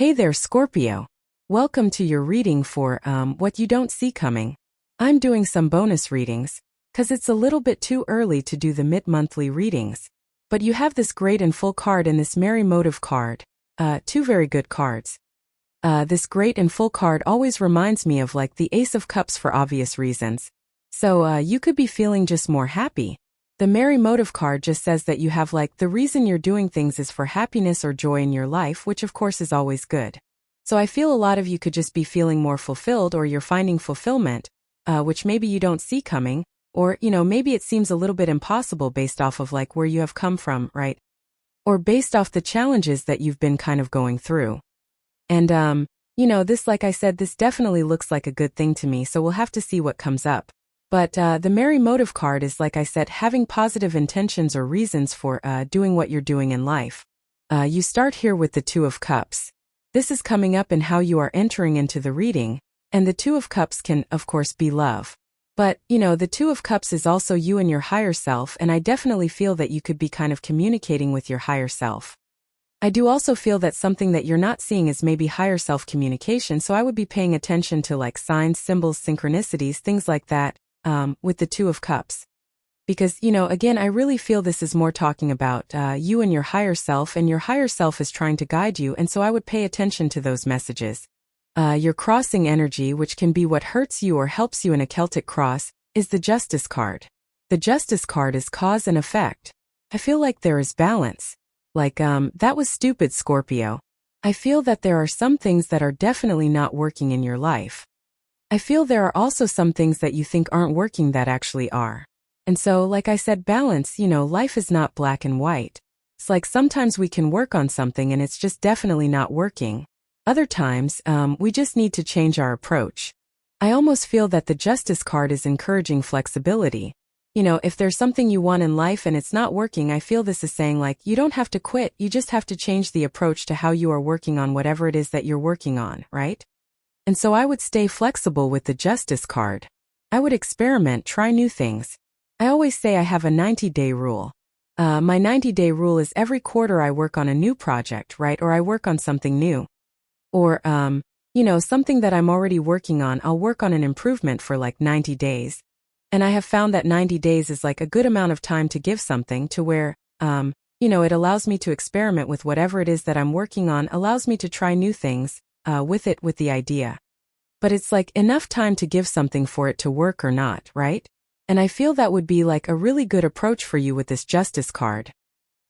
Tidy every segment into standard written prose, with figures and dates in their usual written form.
Hey there, Scorpio. Welcome to your reading for what you don't see coming. I'm doing some bonus readings, 'cause it's a little bit too early to do the mid-monthly readings. But you have this great and full card and this Merry Motive card. Two very good cards. This great and full card always reminds me of like the Ace of Cups for obvious reasons. So you could be feeling just more happy. The Merry Motive card just says that you have like the reason you're doing things is for happiness or joy in your life, which of course is always good. So I feel a lot of you could just be feeling more fulfilled, or you're finding fulfillment, which maybe you don't see coming, or, maybe it seems a little bit impossible based off of like where you have come from, right? Or based off the challenges that you've been kind of going through. And, this, like I said, this definitely looks like a good thing to me, so we'll have to see what comes up. But the Merry Motive card is, like I said, having positive intentions or reasons for doing what you're doing in life. You start here with the Two of Cups. This is coming up in how you are entering into the reading, and the Two of Cups can, of course, be love. But, the Two of Cups is also you and your higher self, and I definitely feel that you could be kind of communicating with your higher self. I do also feel that something that you're not seeing is maybe higher self communication, so I would be paying attention to like signs, symbols, synchronicities, things like that. With the Two of Cups. Because, again, I really feel this is more talking about you and your higher self is trying to guide you, and so I would pay attention to those messages. Your crossing energy, which can be what hurts you or helps you in a Celtic cross, is the Justice card. The Justice card is cause and effect. I feel like there is balance. Like, that was stupid, Scorpio. I feel that there are some things that are definitely not working in your life. I feel there are also some things that you think aren't working that actually are. And so, like I said, balance, life is not black and white. It's like sometimes we can work on something and it's just definitely not working. Other times, we just need to change our approach. I almost feel that the Justice card is encouraging flexibility. If there's something you want in life and it's not working, I feel this is saying like, you don't have to quit, you just have to change the approach to how you are working on whatever it is that you're working on, right? And so I would stay flexible with the Justice card. I would experiment, try new things. I always say I have a 90-day rule. My 90-day rule is every quarter I work on a new project, right? Or I work on something new. Or, something that I'm already working on, I'll work on an improvement for like 90 days. And I have found that 90 days is like a good amount of time to give something to where, it allows me to experiment with whatever it is that I'm working on, allows me to try new things. With the idea. But it's like enough time to give something for it to work or not, right? And I feel that would be like a really good approach for you with this Justice card.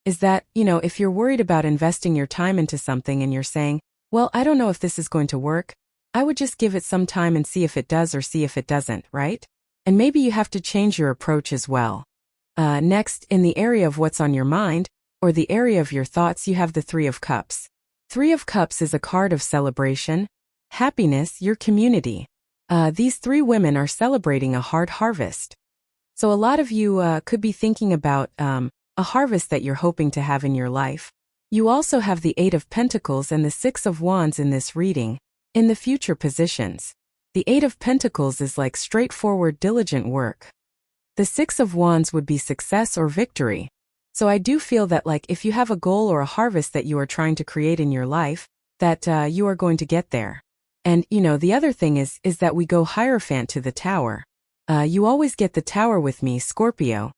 Is that, if you're worried about investing your time into something and you're saying, well, I don't know if this is going to work, I would just give it some time and see if it does or see if it doesn't, right? And maybe you have to change your approach as well. Next, in the area of what's on your mind, or the area of your thoughts, you have the Three of Cups. Three of Cups is a card of celebration, happiness, your community. These three women are celebrating a hard harvest. So a lot of you could be thinking about a harvest that you're hoping to have in your life. You also have the Eight of Pentacles and the Six of Wands in this reading, in the future positions. The Eight of Pentacles is like straightforward, diligent work. The Six of Wands would be success or victory. So I do feel that like if you have a goal or a harvest that you are trying to create in your life, that you are going to get there. And, the other thing is that we go Hierophant to the Tower. You always get the Tower with me, Scorpio.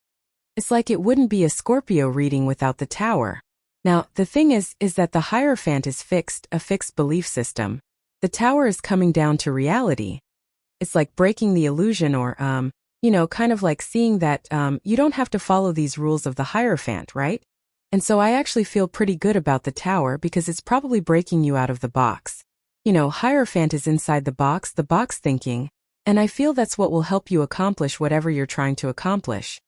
It's like it wouldn't be a Scorpio reading without the Tower. Now, the thing is that the Hierophant is fixed, a fixed belief system. The Tower is coming down to reality. It's like breaking the illusion or, kind of like seeing that you don't have to follow these rules of the Hierophant, right? And so I actually feel pretty good about the Tower because it's probably breaking you out of the box. Hierophant is inside the box thinking, and I feel that's what will help you accomplish whatever you're trying to accomplish.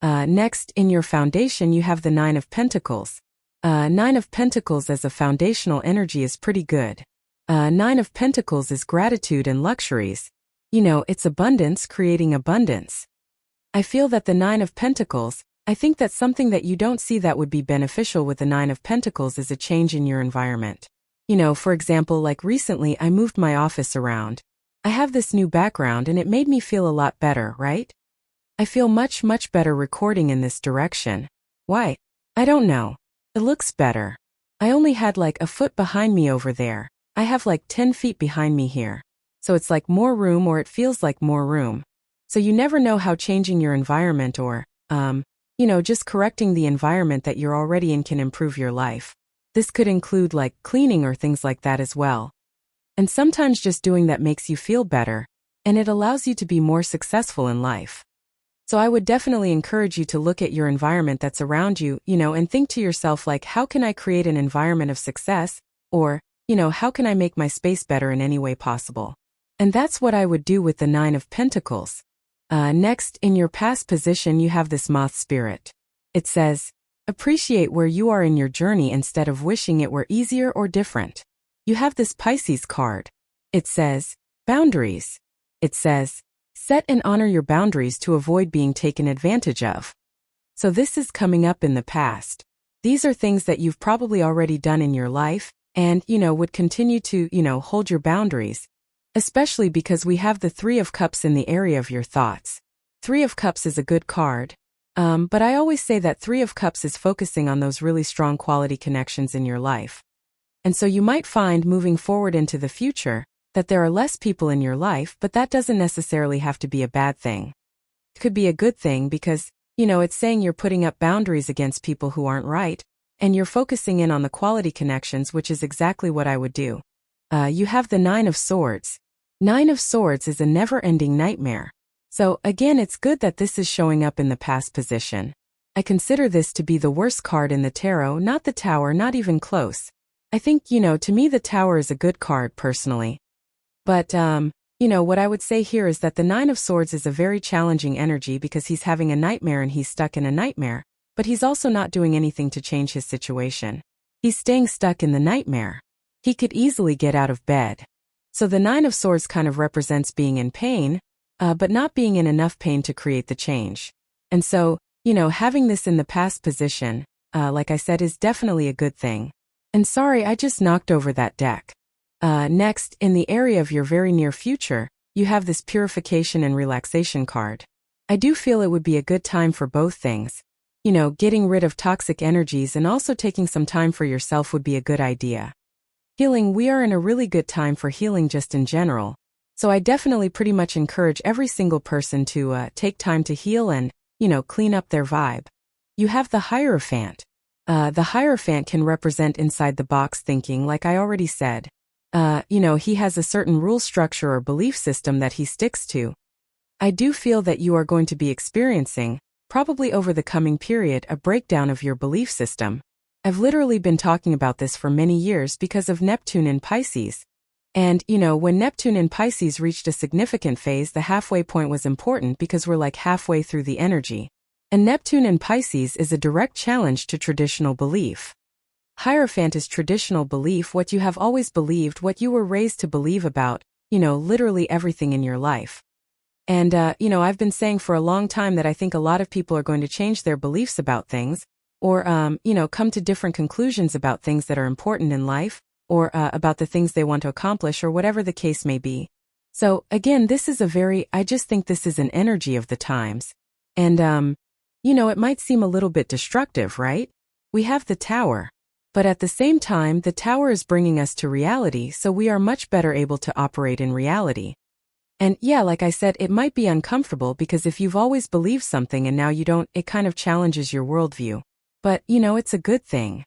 Next, in your foundation, you have the Nine of Pentacles. Nine of Pentacles as a foundational energy is pretty good. Nine of Pentacles is gratitude and luxuries. It's abundance creating abundance. I feel that the Nine of Pentacles, I think that's something that you don't see that would be beneficial with the Nine of Pentacles is a change in your environment. For example, like recently I moved my office around. I have this new background and it made me feel a lot better, right? I feel much, much better recording in this direction. Why? I don't know. It looks better. I only had like a foot behind me over there. I have like 10 feet behind me here. So it's like more room, or it feels like more room. So you never know how changing your environment or, just correcting the environment that you're already in can improve your life. This could include like cleaning or things like that as well. And sometimes just doing that makes you feel better, and it allows you to be more successful in life. So I would definitely encourage you to look at your environment that's around you, and think to yourself like, how can I create an environment of success? Or, how can I make my space better in any way possible? And that's what I would do with the Nine of Pentacles. Next, in your past position, you have this Moth spirit. It says, appreciate where you are in your journey instead of wishing it were easier or different. You have this Pisces card. It says, boundaries. It says, set and honor your boundaries to avoid being taken advantage of. So this is coming up in the past. These are things that you've probably already done in your life and, would continue to, hold your boundaries. Especially because we have the Three of Cups in the area of your thoughts. Three of Cups is a good card. But I always say that Three of Cups is focusing on those really strong quality connections in your life. And so you might find moving forward into the future that there are less people in your life, but that doesn't necessarily have to be a bad thing. It could be a good thing because, it's saying you're putting up boundaries against people who aren't right, and you're focusing in on the quality connections, which is exactly what I would do. You have the Nine of Swords. Nine of Swords is a never-ending nightmare. So, again, it's good that this is showing up in the past position. I consider this to be the worst card in the tarot, not the Tower, not even close. I think, to me the Tower is a good card, personally. But, what I would say here is that the Nine of Swords is a very challenging energy because he's having a nightmare and he's stuck in a nightmare, but he's also not doing anything to change his situation. He's staying stuck in the nightmare. He could easily get out of bed. So the Nine of Swords kind of represents being in pain, but not being in enough pain to create the change. And so, having this in the past position, like I said, is definitely a good thing. And sorry, I just knocked over that deck. Next, in the area of your very near future, you have this Purification and Relaxation card. I do feel it would be a good time for both things. Getting rid of toxic energies and also taking some time for yourself would be a good idea. Healing, we are in a really good time for healing just in general. So I definitely pretty much encourage every single person to take time to heal and, clean up their vibe. You have the Hierophant. The Hierophant can represent inside the box thinking, like I already said. He has a certain rule structure or belief system that he sticks to. I do feel that you are going to be experiencing, probably over the coming period, a breakdown of your belief system. I've literally been talking about this for many years because of Neptune in Pisces. And, when Neptune in Pisces reached a significant phase, the halfway point was important because we're like halfway through the energy. And Neptune in Pisces is a direct challenge to traditional belief. Hierophant is traditional belief, what you have always believed, what you were raised to believe about, literally everything in your life. And, I've been saying for a long time that I think a lot of people are going to change their beliefs about things, or, come to different conclusions about things that are important in life, or about the things they want to accomplish, or whatever the case may be. So, again, I just think this is an energy of the times. And, it might seem a little bit destructive, right? We have the Tower. But at the same time, the Tower is bringing us to reality, so we are much better able to operate in reality. And yeah, like I said, it might be uncomfortable because if you've always believed something and now you don't, it kind of challenges your worldview. But, it's a good thing.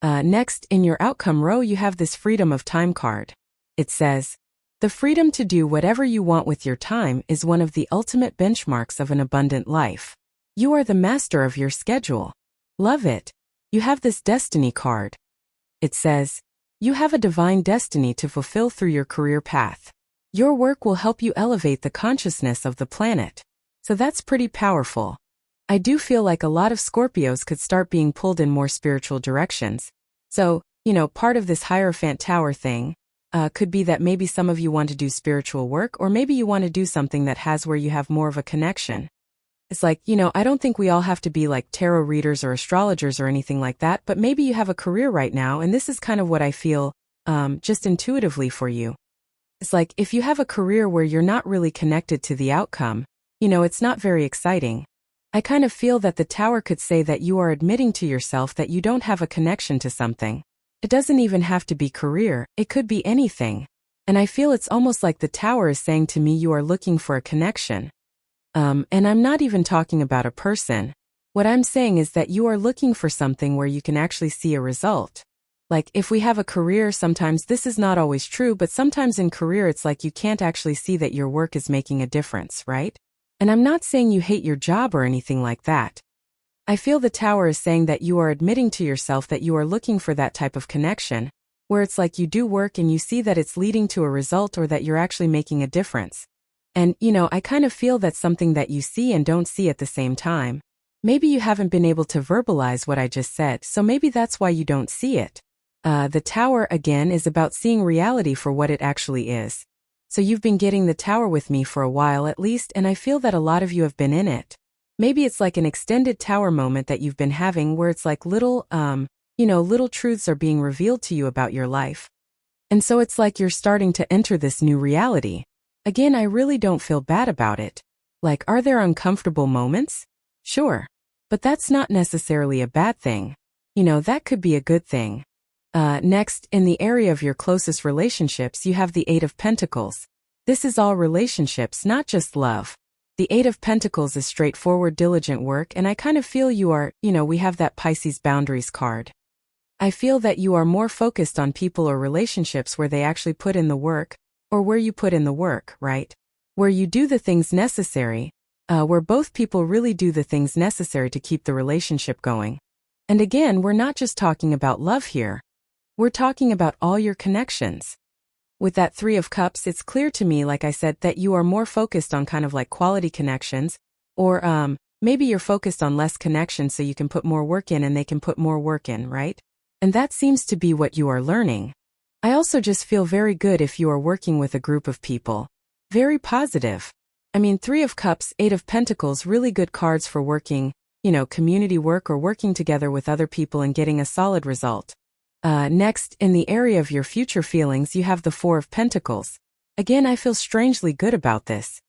Next, in your outcome row, you have this Freedom of Time card. It says, the freedom to do whatever you want with your time is one of the ultimate benchmarks of an abundant life. You are the master of your schedule. Love it. You have this Destiny card. It says, you have a divine destiny to fulfill through your career path. Your work will help you elevate the consciousness of the planet. So that's pretty powerful. I do feel like a lot of Scorpios could start being pulled in more spiritual directions. So, part of this Hierophant Tower thing could be that maybe some of you want to do spiritual work, or maybe you want to do something that has where you have more of a connection. It's like, I don't think we all have to be like tarot readers or astrologers or anything like that, but maybe you have a career right now, and this is kind of what I feel, just intuitively for you. It's like, if you have a career where you're not really connected to the outcome, it's not very exciting. I kind of feel that the Tower could say that you are admitting to yourself that you don't have a connection to something. It doesn't even have to be career, it could be anything. And I feel it's almost like the Tower is saying to me you are looking for a connection. And I'm not even talking about a person. What I'm saying is that you are looking for something where you can actually see a result. Like, if we have a career, sometimes this is not always true, but sometimes in career it's like you can't actually see that your work is making a difference, right? And I'm not saying you hate your job or anything like that. I feel the Tower is saying that you are admitting to yourself that you are looking for that type of connection, where it's like you do work and you see that it's leading to a result or that you're actually making a difference. And, I kind of feel that's something that you see and don't see at the same time. Maybe you haven't been able to verbalize what I just said, so maybe that's why you don't see it. The Tower, again, is about seeing reality for what it actually is. So you've been getting the Tower with me for a while at least, and I feel that a lot of you have been in it. Maybe it's like an extended Tower moment that you've been having where it's like little truths are being revealed to you about your life. And so it's like you're starting to enter this new reality. Again, I really don't feel bad about it. Like, are there uncomfortable moments? Sure. But that's not necessarily a bad thing. That could be a good thing. Next, in the area of your closest relationships, you have the Eight of Pentacles. This is all relationships, not just love. The Eight of Pentacles is straightforward, diligent work, and I kind of feel you are, we have that Pisces boundaries card. I feel that you are more focused on people or relationships where they actually put in the work, or where you put in the work, right? Where you do the things necessary, where both people really do the things necessary to keep the relationship going. And again, we're not just talking about love here. We're talking about all your connections. With that Three of Cups, it's clear to me, like I said, that you are more focused on kind of like quality connections, or maybe you're focused on less connections so you can put more work in and they can put more work in, right? And that seems to be what you are learning. I also just feel very good if you are working with a group of people. Very positive. I mean, Three of Cups, Eight of Pentacles, really good cards for working, community work or working together with other people and getting a solid result. Next, in the area of your future feelings, you have the Four of Pentacles. Again, I feel strangely good about this.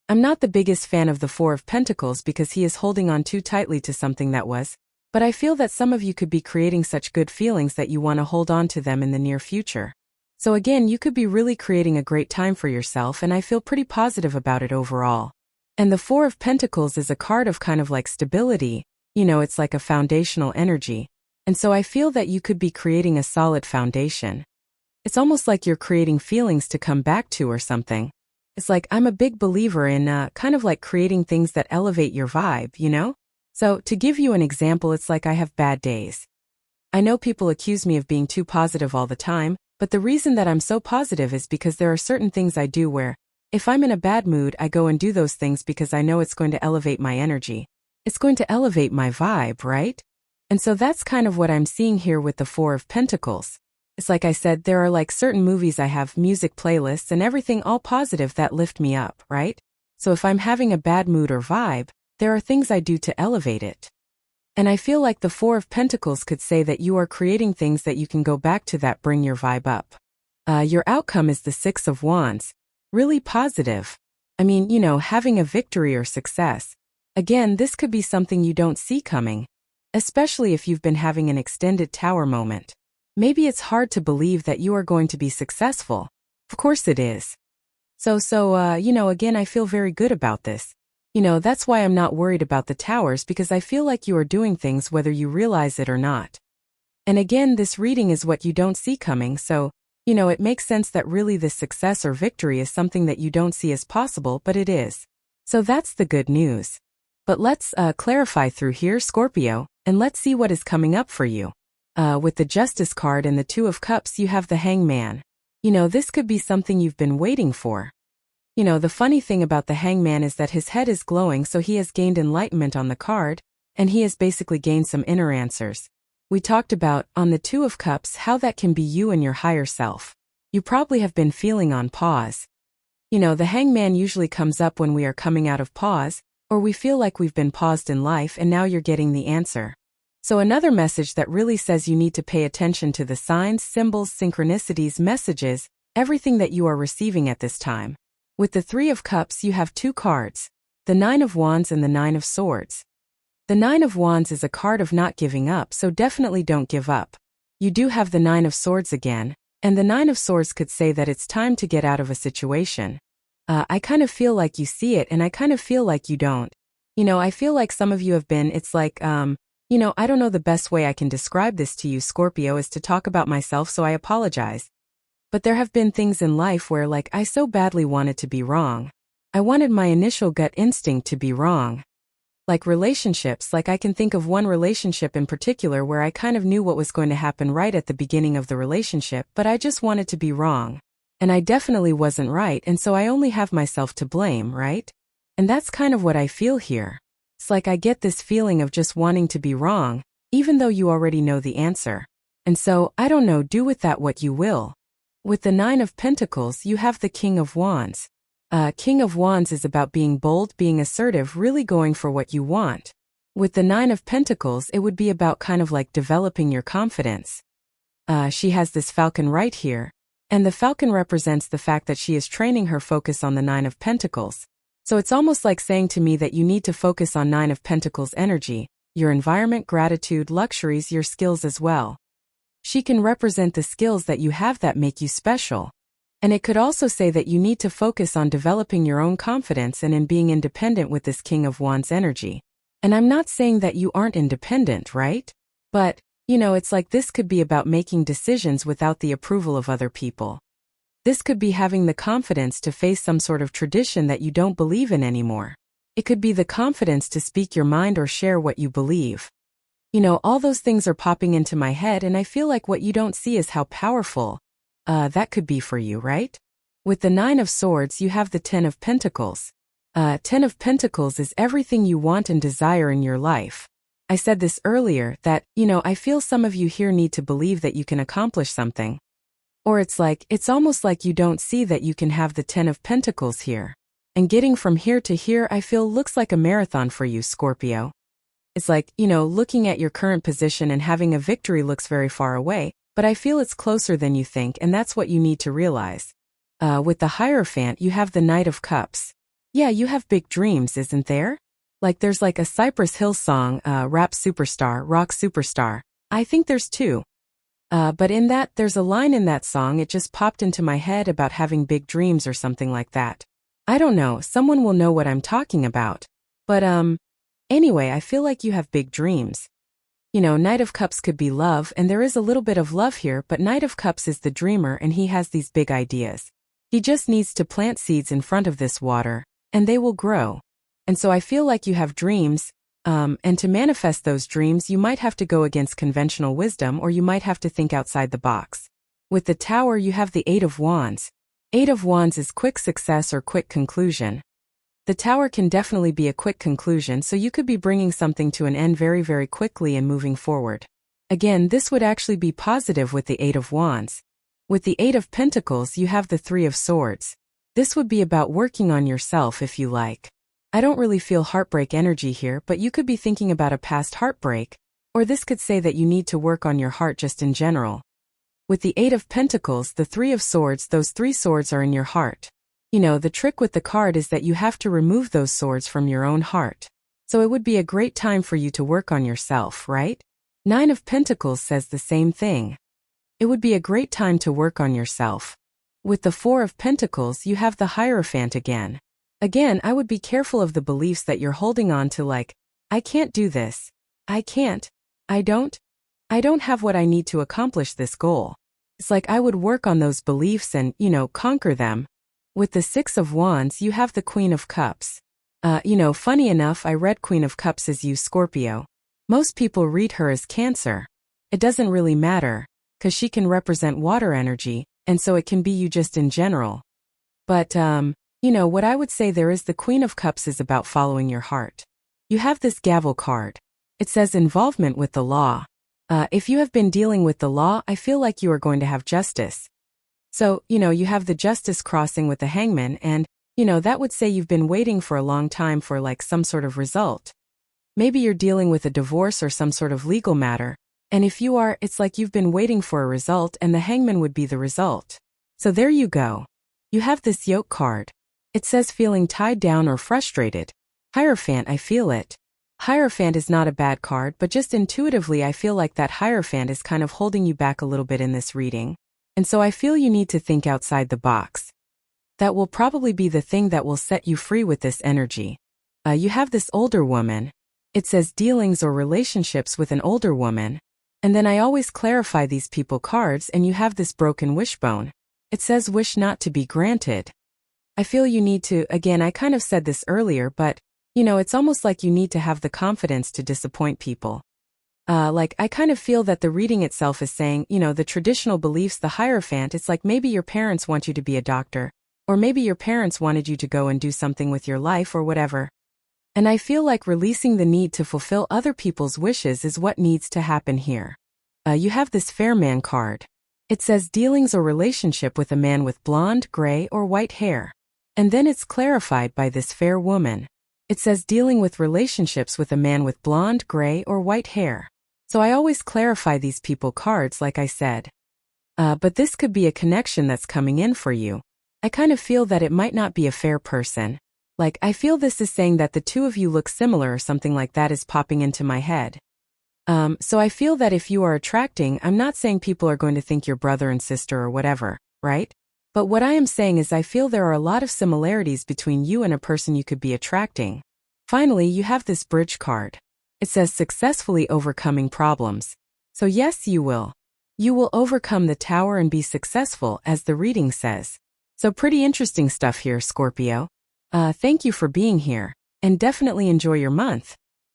I'm not the biggest fan of the Four of Pentacles because he is holding on too tightly to something that was, but I feel that some of you could be creating such good feelings that you want to hold on to them in the near future. So again, you could be really creating a great time for yourself, and I feel pretty positive about it overall. And the Four of Pentacles is a card of kind of like stability, it's like a foundational energy. And so I feel that you could be creating a solid foundation. It's almost like you're creating feelings to come back to or something. It's like I'm a big believer in kind of like creating things that elevate your vibe, So to give you an example, it's like I have bad days. I know people accuse me of being too positive all the time, but the reason that I'm so positive is because there are certain things I do where, if I'm in a bad mood, I go and do those things because I know it's going to elevate my energy. It's going to elevate my vibe, right? And so that's kind of what I'm seeing here with the Four of Pentacles. It's like I said, there are like certain movies I have, music playlists and everything all positive that lift me up, right? So if I'm having a bad mood or vibe, there are things I do to elevate it. And I feel like the Four of Pentacles could say that you are creating things that you can go back to that bring your vibe up. Your outcome is the Six of Wands. Really positive. I mean, having a victory or success. Again, this could be something you don't see coming. Especially if you've been having an extended Tower moment. Maybe it's hard to believe that you are going to be successful. Of course it is. So, again, I feel very good about this. That's why I'm not worried about the Towers, because I feel like you are doing things whether you realize it or not. And again, this reading is what you don't see coming, so, it makes sense that really this success or victory is something that you don't see as possible, but it is. So that's the good news. But let's clarify through here, Scorpio, and let's see what is coming up for you. With the Justice card and the Two of Cups, you have the Hangman. This could be something you've been waiting for. The funny thing about the Hangman is that his head is glowing, so he has gained enlightenment on the card, and he has basically gained some inner answers. We talked about, on the Two of Cups, how that can be you and your higher self. You probably have been feeling on pause. The Hangman usually comes up when we are coming out of pause, or we feel like we've been paused in life and now you're getting the answer. So another message that really says you need to pay attention to the signs, symbols, synchronicities, messages, everything that you are receiving at this time. With the Three of Cups, you have two cards, the Nine of Wands and the Nine of Swords. The Nine of Wands is a card of not giving up, so definitely don't give up. You do have the Nine of Swords again, and the Nine of Swords could say that it's time to get out of a situation. I kind of feel like you see it and I kind of feel like you don't. I feel like some of you have been, it's like, I don't know the best way I can describe this to you, Scorpio, is to talk about myself, so I apologize. But there have been things in life where I so badly wanted to be wrong. I wanted my initial gut instinct to be wrong. Like relationships, I can think of one relationship in particular where I kind of knew what was going to happen right at the beginning of the relationship, but I just wanted to be wrong. And I definitely wasn't right, and so I only have myself to blame, right? And that's kind of what I feel here. It's like I get this feeling of just wanting to be wrong, even though you already know the answer. And so, I don't know, do with that what you will. With the Nine of Pentacles, you have the King of Wands. King of Wands is about being bold, being assertive, really going for what you want. With the Nine of Pentacles, it would be about kind of like developing your confidence. She has this falcon right here. And the falcon represents the fact that she is training her focus on the Nine of Pentacles. So it's almost like saying to me that you need to focus on Nine of Pentacles energy, your environment, gratitude, luxuries, your skills as well. She can represent the skills that you have that make you special. And it could also say that you need to focus on developing your own confidence and in being independent with this King of Wands energy. And I'm not saying that you aren't independent, right? But, it's like this could be about making decisions without the approval of other people. This could be having the confidence to face some sort of tradition that you don't believe in anymore. It could be the confidence to speak your mind or share what you believe. All those things are popping into my head, and I feel like what you don't see is how powerful that could be for you, right? With the Nine of Swords, you have the Ten of Pentacles. Ten of Pentacles is everything you want and desire in your life. I said this earlier, that, I feel some of you here need to believe that you can accomplish something. Or it's almost like you don't see that you can have the Ten of Pentacles here. And getting from here to here, I feel looks like a marathon for you, Scorpio. It's like, looking at your current position and having a victory looks very far away, but I feel it's closer than you think, and that's what you need to realize. With the Hierophant, you have the Knight of Cups. Yeah, you have big dreams, isn't there? There's a Cypress Hill song, rap superstar, rock superstar. I think there's two. But in that, there's a line in that song, it just popped into my head about having big dreams or something like that. I don't know, someone will know what I'm talking about. But, anyway, I feel like you have big dreams. Knight of Cups could be love, and there is a little bit of love here, but Knight of Cups is the dreamer and he has these big ideas. He just needs to plant seeds in front of this water, and they will grow. And so I feel like you have dreams, and to manifest those dreams you might have to go against conventional wisdom, or you might have to think outside the box. With the Tower, you have the Eight of Wands. Eight of Wands is quick success or quick conclusion. The Tower can definitely be a quick conclusion, so you could be bringing something to an end very, very quickly and moving forward. Again, this would actually be positive with the Eight of Wands. With the Eight of Pentacles, you have the Three of Swords. This would be about working on yourself if you like. I don't really feel heartbreak energy here, but you could be thinking about a past heartbreak, or this could say that you need to work on your heart just in general. With the Eight of Pentacles, the Three of Swords, those three swords are in your heart. The trick with the card is that you have to remove those swords from your own heart. So it would be a great time for you to work on yourself, right? Nine of Pentacles says the same thing. It would be a great time to work on yourself. With the Four of Pentacles, you have the Hierophant again. Again, I would be careful of the beliefs that you're holding on to, like, I can't do this. I can't. I don't have what I need to accomplish this goal. It's like I would work on those beliefs and, conquer them. With the Six of Wands, you have the Queen of Cups. Funny enough, I read Queen of Cups as you, Scorpio. Most people read her as Cancer. It doesn't really matter, 'cause she can represent water energy, and so it can be you just in general. But, what I would say there is the Queen of Cups is about following your heart. You have this gavel card. It says involvement with the law. If you have been dealing with the law, I feel like you are going to have justice. So, you have the Justice crossing with the Hangman, and, that would say you've been waiting for a long time for some sort of result. Maybe you're dealing with a divorce or some sort of legal matter, and if you are, it's like you've been waiting for a result and the Hangman would be the result. So there you go. You have this Yoke card. It says feeling tied down or frustrated. Hierophant, I feel it. Hierophant is not a bad card, but just intuitively I feel like that Hierophant is kind of holding you back a little bit in this reading. And so I feel you need to think outside the box. That will probably be the thing that will set you free with this energy. You have this older woman. It says dealings or relationships with an older woman. And then I always clarify these people cards and you have this broken wishbone. It says wish not to be granted. I feel you need to, again, I kind of said this earlier, but it's almost like you need to have the confidence to disappoint people. I kind of feel that the reading itself is saying, the traditional beliefs, the Hierophant, it's like maybe your parents want you to be a doctor, or maybe your parents wanted you to go and do something with your life or whatever. And I feel like releasing the need to fulfill other people's wishes is what needs to happen here. You have this Fair Man card. It says dealings or relationship with a man with blonde, gray, or white hair. And then it's clarified by this fair woman. It says dealing with relationships with a man with blonde, gray, or white hair. So I always clarify these people cards like I said. But this could be a connection that's coming in for you. I kind of feel that it might not be a fair person. I feel this is saying that the two of you look similar or something like that is popping into my head. So I feel that if you are attracting, I'm not saying people are going to think you're brother and sister or whatever, right? But what I am saying is I feel there are a lot of similarities between you and a person you could be attracting. Finally, you have this Bridge card. It says successfully overcoming problems. So yes, you will. You will overcome the Tower and be successful, as the reading says. So pretty interesting stuff here, Scorpio. Thank you for being here, and definitely enjoy your month.